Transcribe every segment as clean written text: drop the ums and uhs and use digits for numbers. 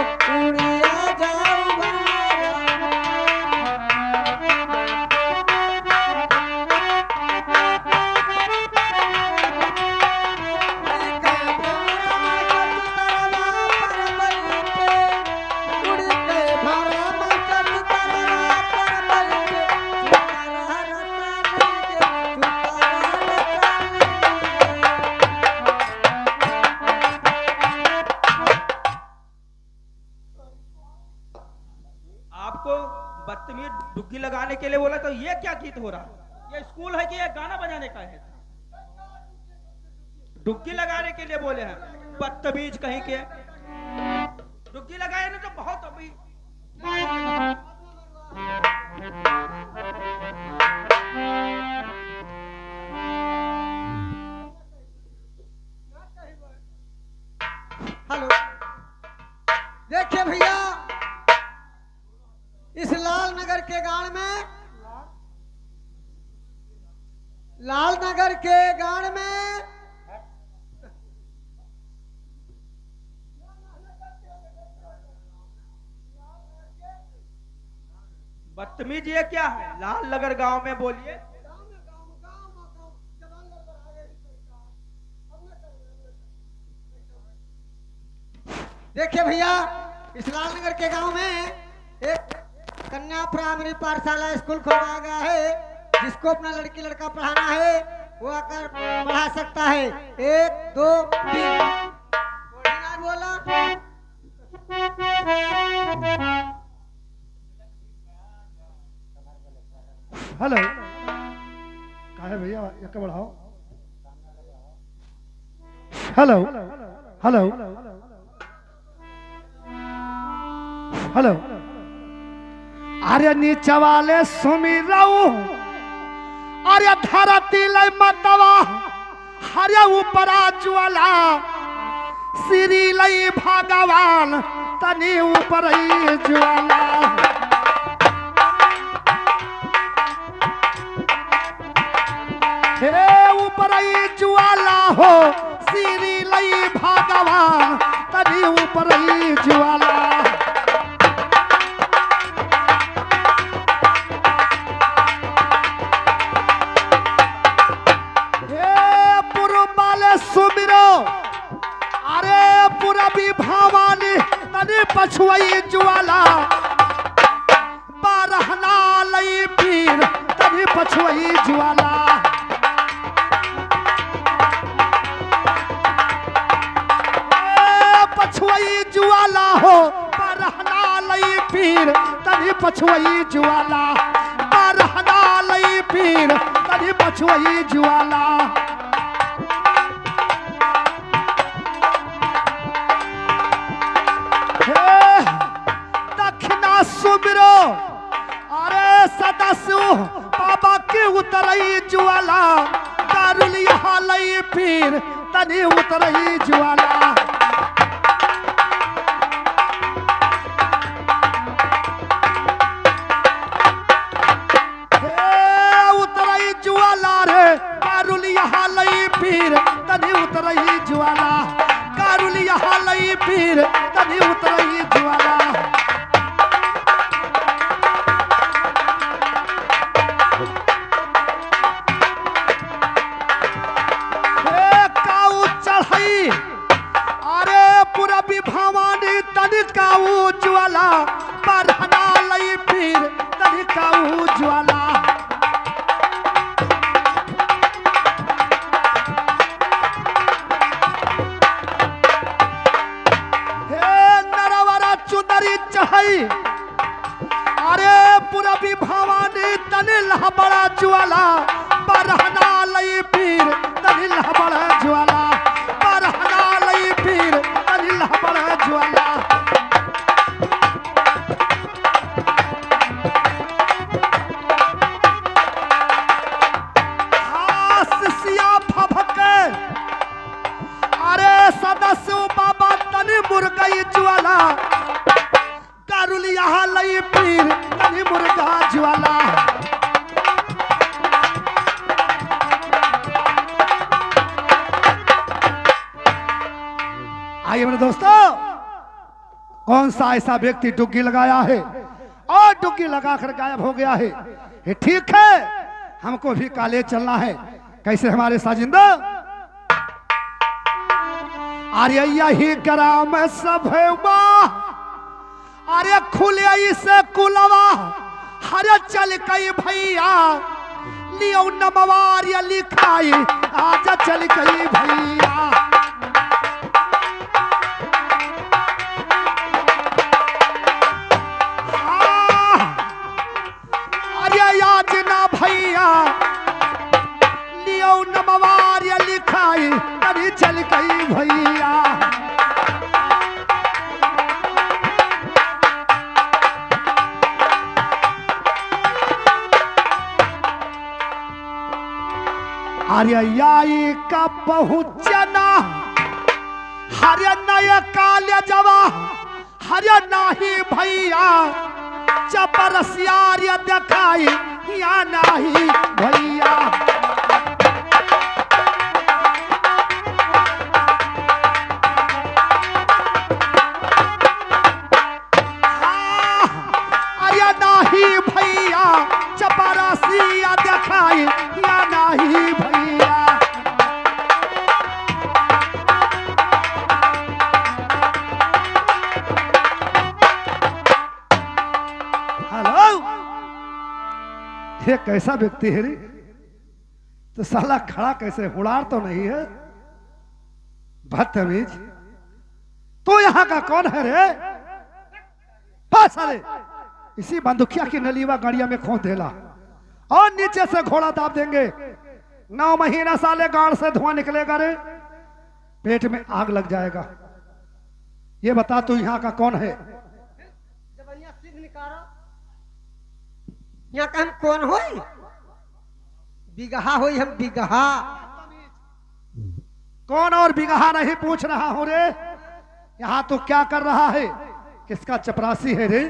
उड़िया जाऊं आपको बदतमीज डुग्गी लगाने के लिए बोला तो ये क्या गीत हो रहा? ये स्कूल है कि ये गाना बजाने का है? डुग्गी लगाने के लिए बोले हैं, बदतमीज कहीं के। डुग्गी लगाए ना तो बहुत अभी। हेलो, देखिए भैया, इस लाल नगर के गांव में, लाल नगर के गांव में बदतमीज ये क्या है? लाल नगर गांव में बोलिए। देखिए भैया, इस लाल नगर के गांव में एक कन्या प्राइमरी पाठशाला स्कूल खोला गया है। जिसको अपना लड़की लड़का पढ़ाना है वो आकर पढ़ा सकता है। 1 2 3 बोला। हेलो, कहा है भैया, एक बढ़ाओ। हेलो हेलो हेलो, अरे नीचे वाले सुमिरऊ, अरे धरती लय मतवा, अरे ऊपरा ज्वाला, श्री लय भगवान तनी ऊपर ही ज्वाला। हे ऊपर ही ज्वाला हो, श्री लय भगवान तनी ऊपर ही ज्वाला। सुमिरो, अरे पूरबी भवानी तनी पछुई ज्वाला, बारहना लई पीर तनी पछुई ज्वाला। पछुई ज्वाला हो, बारहना लई पीर तनी पछुई ज्वाला, बारहना लई पीर तनी पछुई ज्वाला। दक्षिणा सुमिरो, अरे सदस्यु बाबा के उतरई ज्वाला, दारुलिया लई पीर तनी उतरई ज्वाला। उतरई ज्वाला रे, दारुलिया लई पीर तनी उतरई ज्वाला, दारुलिया लई पीर तनी उतरई ज्वाला। अरे पूरबी भवानी तनी काऊ ज्वाला, बारहना लई पीर तनी काऊ ज्वाला। हे नरवरा चुनरी चढ़ई, अरे पूरबी भवानी तनी लहबड़ा ज्वाला, बारहना लई पीर तनी लहबड़ा ज्वाला, बारहना लई पीर तनी लहबड़ा ज्वाला। शिष्या भभके, अरे सदस्य बाबा तनी मुर्गई ज्वाला, कारुलिया लई पीर तनी मुर्गा ज्वाला। आइए मेरे दोस्तों, कौन सा ऐसा व्यक्ति डुग्गी लगाया है और डुग्गी लगाकर गायब हो गया है? ये ठीक है, हमको भी कॉलेज चलना है। कैसे हमारे साजिंदा? अरे यही ग्राम सब है माँ, अरे खुले से कुलवा, हरे चल कई भैया लियो नमवार या लिखाई, आज चल कई भैया। अरे आज ना भैया लियो नमवार या लिखाई, अरे चल कई भैया। अरे याई का पहुंचना हरे नया काले जवा, हरे नाही भैया चपरसियार दिखाई या नाही भैया। अरे नाही भैया चपरसिया दिखाई या नाही भैया। हेलो, ये कैसा व्यक्ति है रे? तो साला खड़ा कैसे, हुड़ार तो नहीं है? बदतमीज, तो यहाँ का कौन है रे? हाँ साले, इसी बंदूकिया की नलीवा गाड़िया में खोद देला और नीचे से घोड़ा दाब देंगे। 9 महीना साले गाड़ से धुआं निकलेगा रे, पेट में आग लग जाएगा। ये बता तू यहाँ का कौन है? यहाँ का हम कौन होई? बिगहा होई हम, बिगहा। कौन और बिगहा नहीं पूछ रहा हूं रे। यहाँ तू क्या कर रहा है? किसका चपरासी है रे?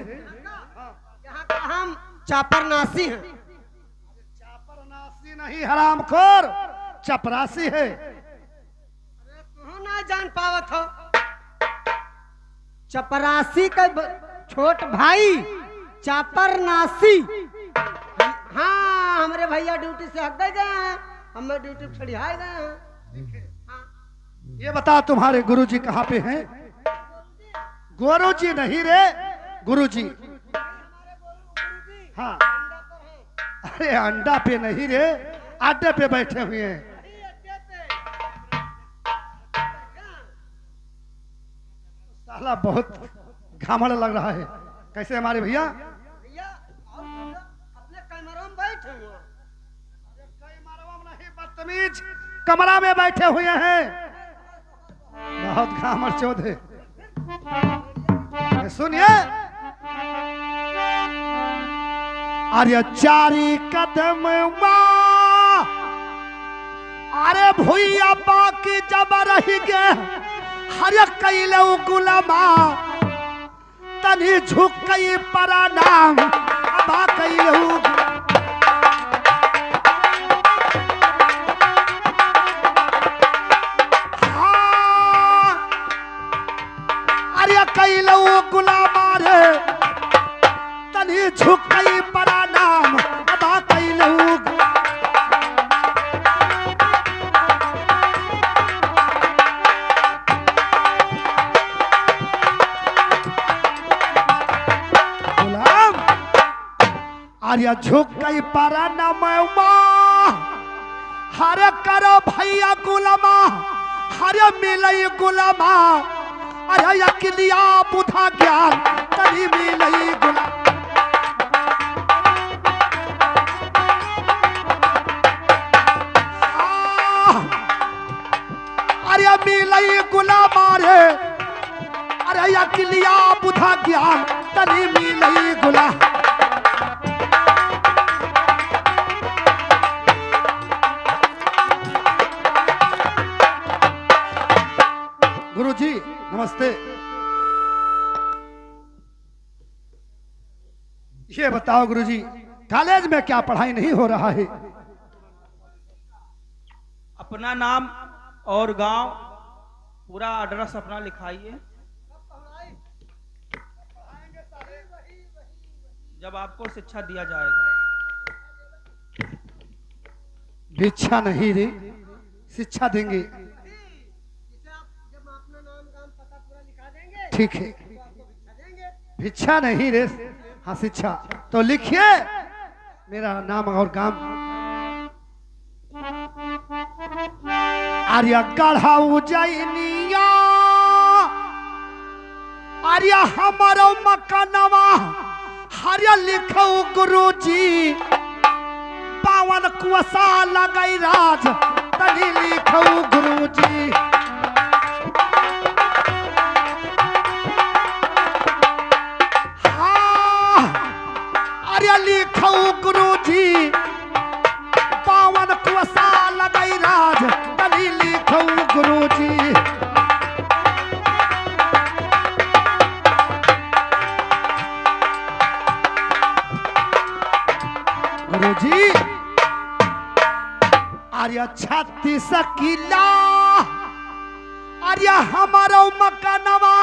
यहाँ का हम चापरनासी हैं। चापरनासी नहीं हरामखोर, चपरासी है। तू ना जान पावत हो? चपरासी का छोट भाई चापरनासी। हाँ, हमारे भैया ड्यूटी से हट गए हैं, हमें ड्यूटी छड़ी आए गए हैं। ये बता तुम्हारे गुरुजी कहाँ पे हैं? गुरुजी नहीं रे, गुरुजी। हाँ, अरे अंडा पे नहीं रे, अड्डे पे बैठे हुए हैं। साला बहुत घामड़ लग रहा है। कैसे हमारे भैया? अपने कमरों में बैठे हुए हैं। नहीं, बदतमीज, कमरा में बैठे हुए हैं। बहुत घामड़ चौध है। सुनिए, अरे 4 कदम माँ, अरे भूया बाकी जब रही गे, हरे कैलो गुलामा तनी झुक गई प्रणाम, अबा कैलो। अरे कैलो गुलामा रे तनी झुक गई प्रणाम, अबा कैलो। अरे झुक गई प्रणाम हरे करो भैया गुलामा, हरे मिलई गुलामा, अरे अकिलिया बुधा ज्ञान तनी मिलई गुलामा। अरे मिलई गुलामा रे, अरे अकिलिया बुधा ज्ञान तनी मिलई गुलामा। गुरुजी नमस्ते। ये बताओ गुरुजी, कॉलेज में क्या पढ़ाई नहीं हो रहा है? अपना नाम और गांव, पूरा एड्रेस अपना लिखाइए। जब आपको शिक्षा दिया जाएगा। भिक्षा नहीं रे, शिक्षा देंगे। इसे आप जब अपना नाम गाम पता पूरा लिखा देंगे ठीक है, तो आपको भिक्षा देंगे। भिक्षा नहीं रे, हाँ शिक्षा। तो लिखिए मेरा नाम और काम। आर्या गढ़ा उजैनिया, आर्या हमारा मकानवा, हरिया लिखो गुरुजी, पावन कुआसा लगाई राज, तनी लिखो गुरुजी। हाँ, आर्या लिखो गुरुजी, पावन कुआसा लगाई राज, तनी लिखो गुरुजी। गुरुजी आर्या 36 किला, आर्या हमारा मकानवा,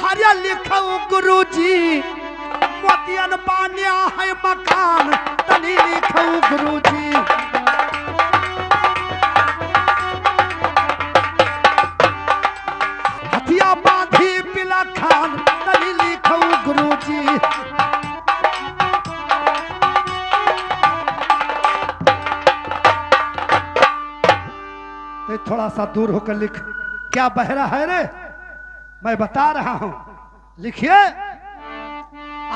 हरिया लिखो गुरुजी, मोतियन बान्या है मकान, तनी लिखो गुरुजी। हथिया बांधी पिला खान, तनी लिखो गुरुजी। तो थोड़ा सा दूर होकर लिख। क्या बहरा है रे, मैं बता रहा हूं, लिखिए।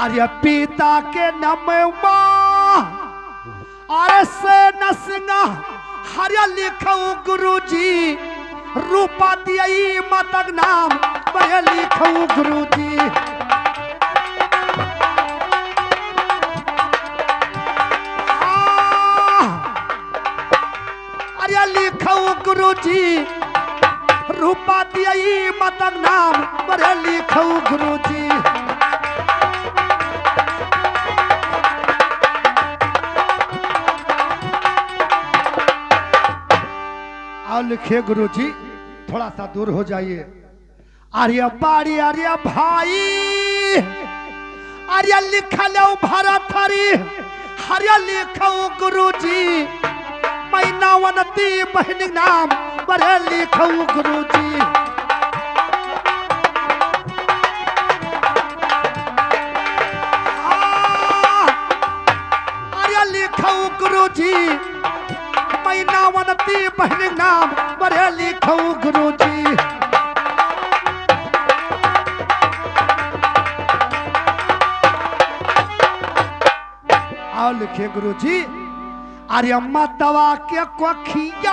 आर्य पिता के नमवा, आर्य से नसिंगा, हरिया लिखो गुरुजी, रूपा दियई मतक नाम, मैं लिखो गुरुजी। आर्य लिखो गुरुजी, रूपा दियई मतक नाम, मैं लिखो गुरुजी। और लिखिए गुरुजी, थोड़ा सा दूर हो जाइए। आर्य बाड़ी आर्य भाई, आर्य लिखल भरत हरि, हरिया लिखो गुरुजी, मैनावनती बहन नाम, बड़े लिखो गुरुजी। आर्य लिखो गुरुजी, मैनावनती बहन नाम, बड़े लिखो गुरुजी। और लिखिए गुरुजी। आर्य मतवा के कोखिया,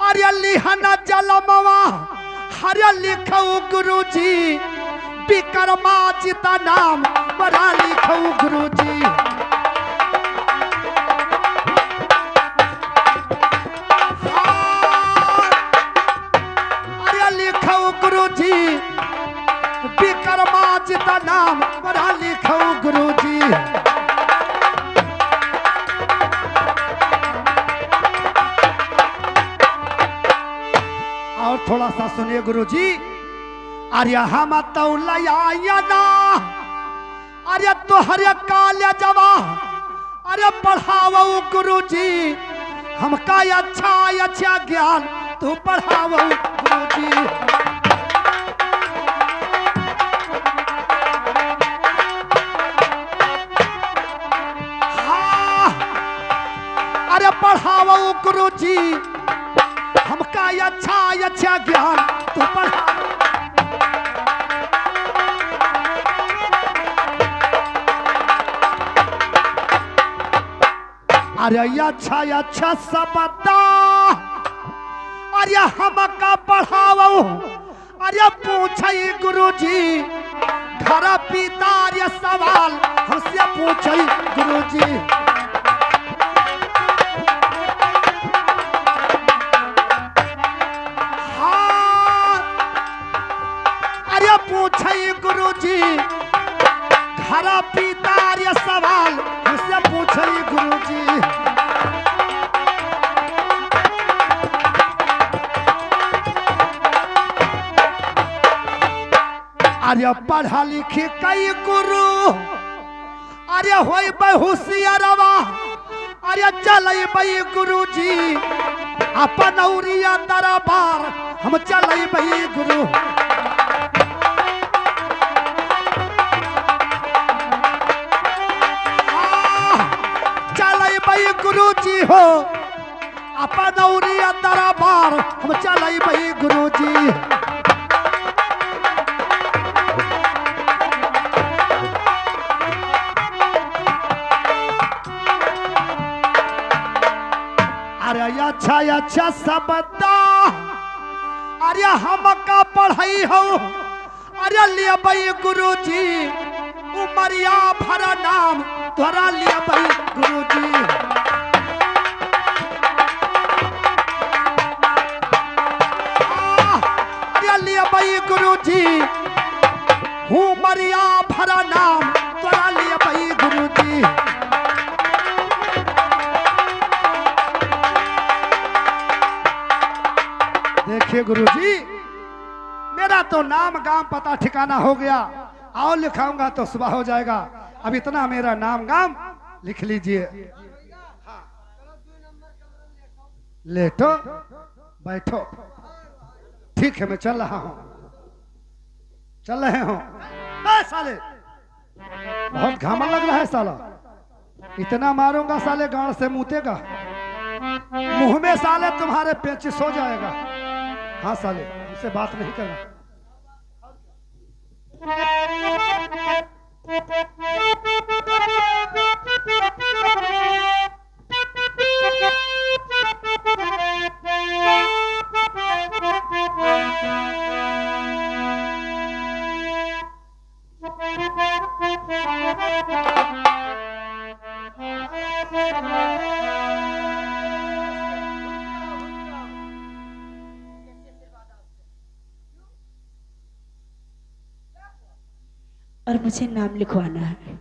आर्य लिहना जलमवा, हरिया लिखो गुरुजी, विक्रमा जिता नाम, बड़ा लिखो गुरुजी। गुरुजी विक्रमा जिता नाम, बड़ा लिखो गुरुजी। और थोड़ा सा सुनिए गुरुजी। आर्य हम तौलया ना, आर्य तोहरे काले जवा, आर्य पढ़ावो गुरुजी, हमका अच्छा अच्छा ज्ञान तू पढ़ावो गुरुजी। पढ़ावो गुरुजी, हमका अच्छा अच्छा ज्ञान तू पढ़ा। अरे अच्छा अच्छा सबदा, अरे हमका पढ़ावो, अरे पूछे गुरुजी, घर पिता ये सवाल हमसे पूछे गुरुजी। पूछे गुरुजी, घर पिता ये सवाल मुझसे पूछे गुरुजी। अरे पढ़ा लिखे कई गुरु, अरे होई बहुसियरवा अरे चलई बई गुरुजी अपन औरिया दरबार हम चलई बई गुरु चलई बई गुरुजी हो अपन औरिया दरबार हम चलई बई गुरुजी अच्छा अच्छा सबदा अरे हम का पढ़ाई हो अरे लिया भाई गुरुजी उमरिया भरा नाम तोरा लिया भाई गुरुजी अरे लिया भाई गुरुजी उमरिया भरा नाम तोरा लिया भाई गुरुजी देखिए गुरुजी मेरा तो नाम गाम पता ठिकाना हो गया और लिखाऊंगा तो सुबह हो जाएगा अब इतना मेरा नाम गाम लिख लीजिए लेटो बैठो ठीक है मैं चल रहा हूँ चल रहे हो साले बहुत घामा लग रहा है साला इतना मारूंगा साले गांड से मुतेगा मुंह में साले तुम्हारे पेचिस हो जाएगा हाँ साले हमसे बात नहीं करना और मुझे नाम लिखवाना है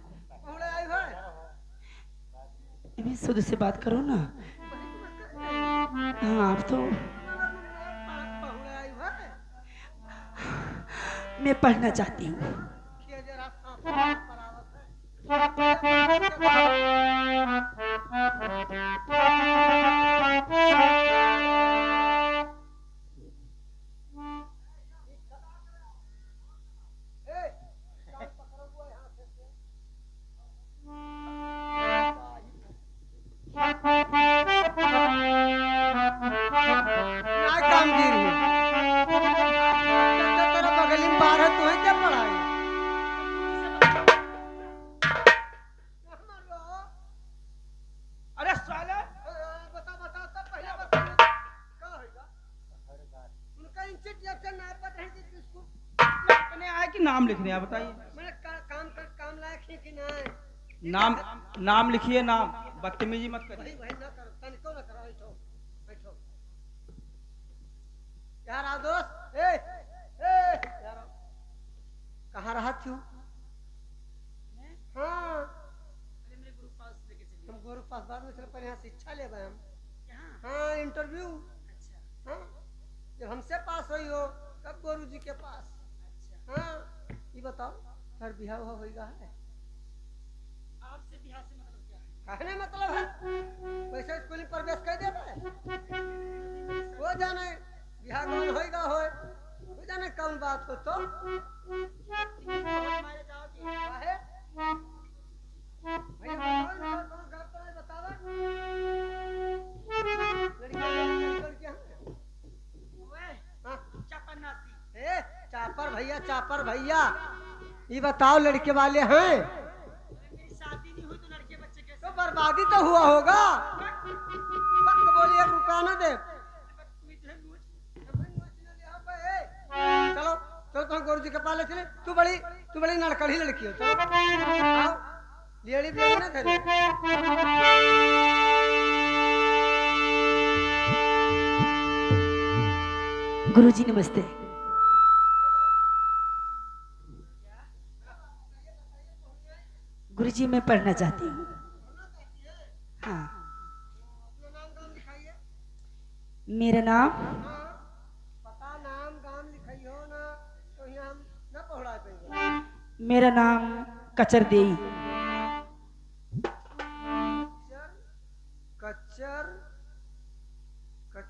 मैं शुद्ध से बात करो ना हाँ आप तो मैं पढ़ना चाहती हूँ नाम लिखने हैं बताइए काम लायक है कि नहीं नाम लिखिए नाम बदतमीजी मत करिए भाई ना करो तनिको ना करो बैठो बैठो यार आओ दोस्त यार आओ कहाँ रहा क्यों हाँ तुम गुरु पास बाद में चलो पहले यहाँ शिक्षा ले गए हम हाँ इंटरव्यू हाँ जब हमसे पास हुई हो तब गुरु जी के पास हाँ ये बताओ सर बिहार होगा है आपसे बिहार से मतलब क्या है कहने मतलब है वैसे स्कूल में प्रवेश कर देता है वो जाने बिहार कौन होएगा हो जाने कौन बात हो तो हमारे जाओगी है भैया बताओ घर तो नहीं बतावा लड़कियां चापर भैया ये बताओ लड़के वाले हैं मेरी शादी नहीं हुई तो लड़के बच्चे कैसे तो बर्बादी तो हुआ होगा बोलिए रुपया ना दे चलो चलो तुम गुरु जी के पाले चले तू बड़ी नड़कड़ी लड़की हो चलो आओ लेडी बेड़ी ना करे गुरुजी नमस्ते गुरुजी मैं पढ़ना चाहती हूँ हाँ मेरा नाम पता नाम गाम लिखाई हो ना तो यहाँ हम ना पढ़ा पाएंगे मेरा नाम कचर देई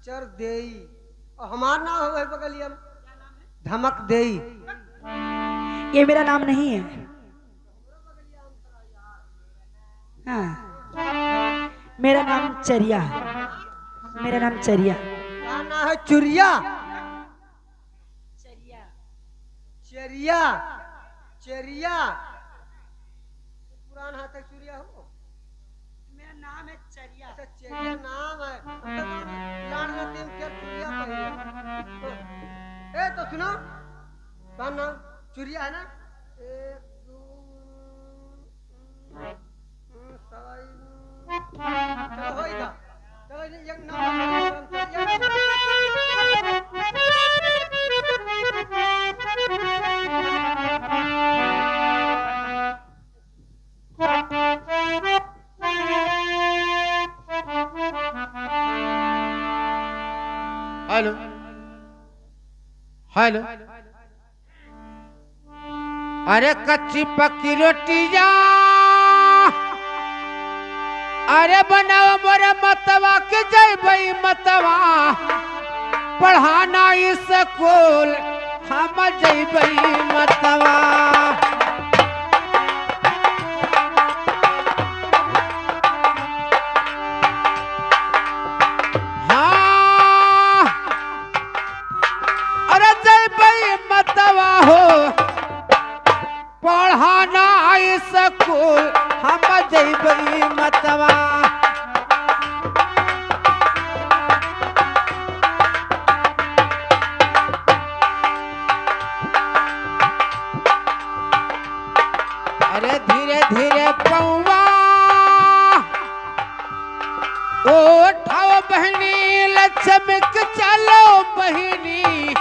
चर देई और हमार नाम हो गए बगलिया में धमक देई। ये मेरा नाम नहीं है। हाँ, मेरा नाम चरिया है। मेरा नाम चरिया। क्या नाम है? चुरिया। चरिया। चरिया। चरिया पुराना हाथ तक चुरिया हो। मेरा नाम है चरिया। अच्छा चरिया नाम है। लान रतीम क्या चुरिया पड़ी। ए तो सुनो क्या नाम चुरिया है ना। एक दो सवाई चलो होएगा। चलो एक नाम हेलो हेलो। अरे कच्ची पक्की रोटियां अरे बनाओ मोरे मतवा के जय भाई मतवा पढ़ाना स्कूल हम जय भाई मतवा। हाँ अरे जय भाई मतवा हो पढ़ाना स्कूल हम जय भाई मतवा। अरे धीरे धीरे पौवा उठाओ बहनी लक्ष्मिक चलो बहनी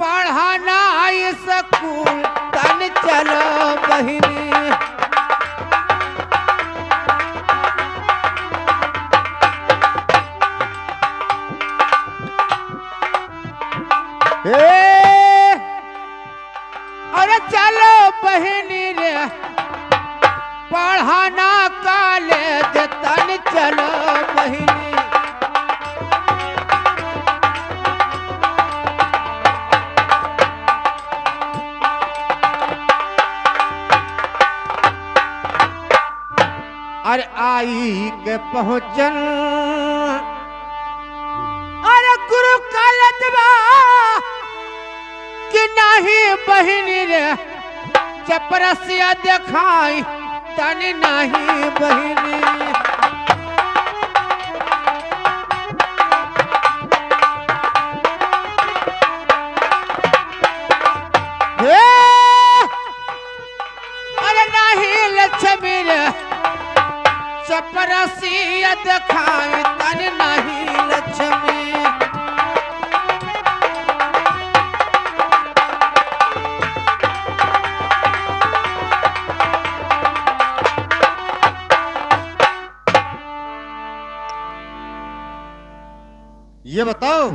पढ़ाना स्कूल तन चलो बहनी। अरे चलो बहनी रे पढ़ाना कॉलेज तन चलो बहनी। अरे आई के पहुंचन अरे गुरु कॉलेजवा कि नहीं बहिनी रे चपरसिया दिखाई तनी नहीं बहिनी। अरे नहीं लक्ष्मी रे चपरसिया दिखाई तनी नहीं लक्ष्मी। ये बताओ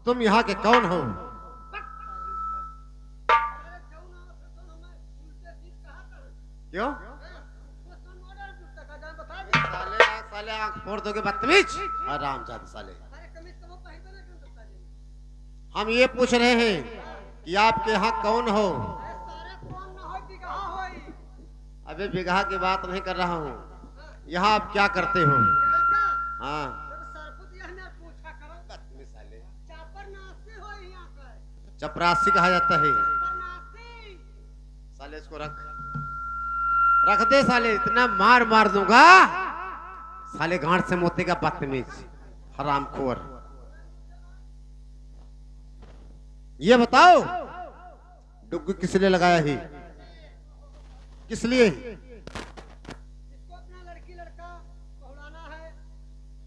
तुम यहाँ के कौन हो? क्यों? साले आंख फोड़ दोगे बदतमीज। आराम जाते साले। हम ये पूछ रहे हैं कि आपके यहाँ कौन हो? अबे बिगहा की बात नहीं कर रहा हूँ। यहाँ आप क्या करते हो? हाँ चपरासी कहा जाता है। साले इसको रख दे साले। इतना मार मार दूंगा साले गांठ से मोते का बदतमीज हरामखोर। ये बताओ डुग्गू किस लिए लगाया है? किस लिए? इसको अपना लड़की लड़का पढ़ाना है।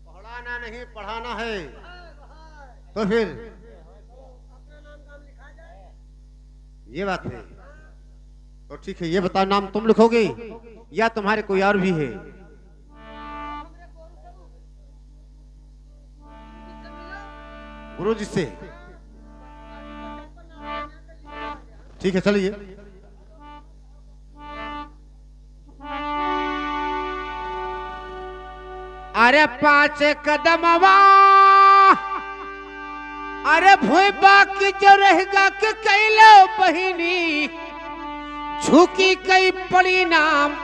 पढ़ाना नहीं पढ़ाना है। तो फिर ये बात है। तो ठीक है ये बताओ नाम तुम लिखोगे या तुम्हारे कोई और भी है? गुरु जी से। ठीक है चलिए। अरे 5 कदमवा अरे भूई बाकी जो रहेगा कि कैलो बहिनी झुकी कई पड़ी नाम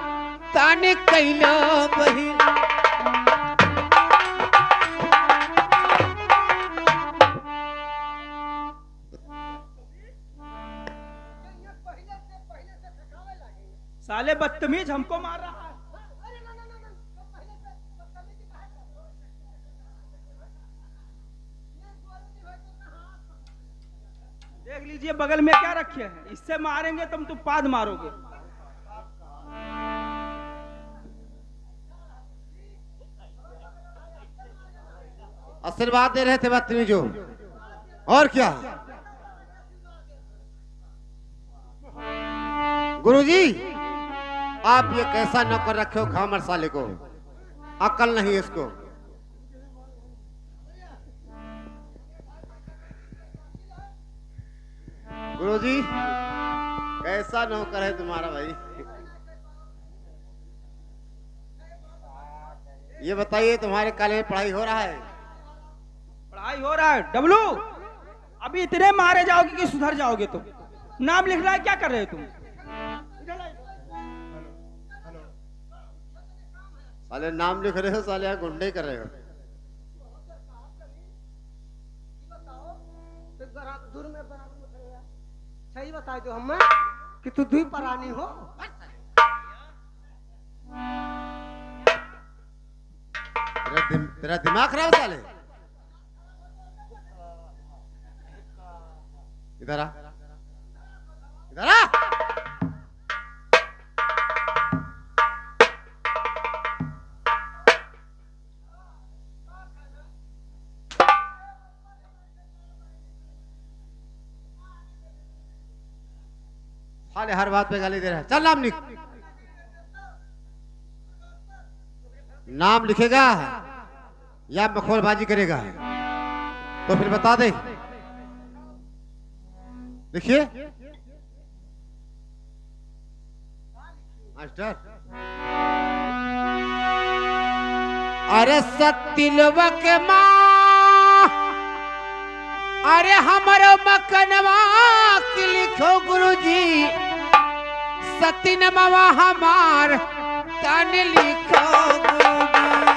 ताने कैलो बहिनी। साले बदतमीज हमको मार रहा है। देख लीजिए बगल में क्या रखे हैं, इससे मारेंगे तुम तो पाद मारोगे। आशीर्वाद दे रहे थे बदतमीजों, और क्या। गुरुजी आप ये कैसा नौकर रखे हो खामर साले को, अकल नहीं है इसको। गुरुजी कैसा नौकर है तुम्हारा भाई, ये बताइए तुम्हारे कॉलेज में पढ़ाई हो रहा है? पढ़ाई हो रहा है डब्लू। अभी इतने मारे जाओगे कि सुधर जाओगे तुम। नाम लिख रहा है, क्या कर रहे हो तुम? साले नाम लिख रहे हो, साले यहाँ गुंडे कर रहे हो। दूर में सही बता दो हमें कि तू दुई परानी हो। तेरा दिमाग खराब साले, इधर आ, इधर आ। साले हर बात पे गाली दे रहा है। चल नाम लिख। नाम लिखेगा या मखौलबाजी करेगा तो फिर बता दे। देखिए मास्टर, अरे सतिलवा के माँ, अरे हमारो मकनवा की लिखो गुरुजी, सतिन मावा हमार तन लिखो गुरुजी।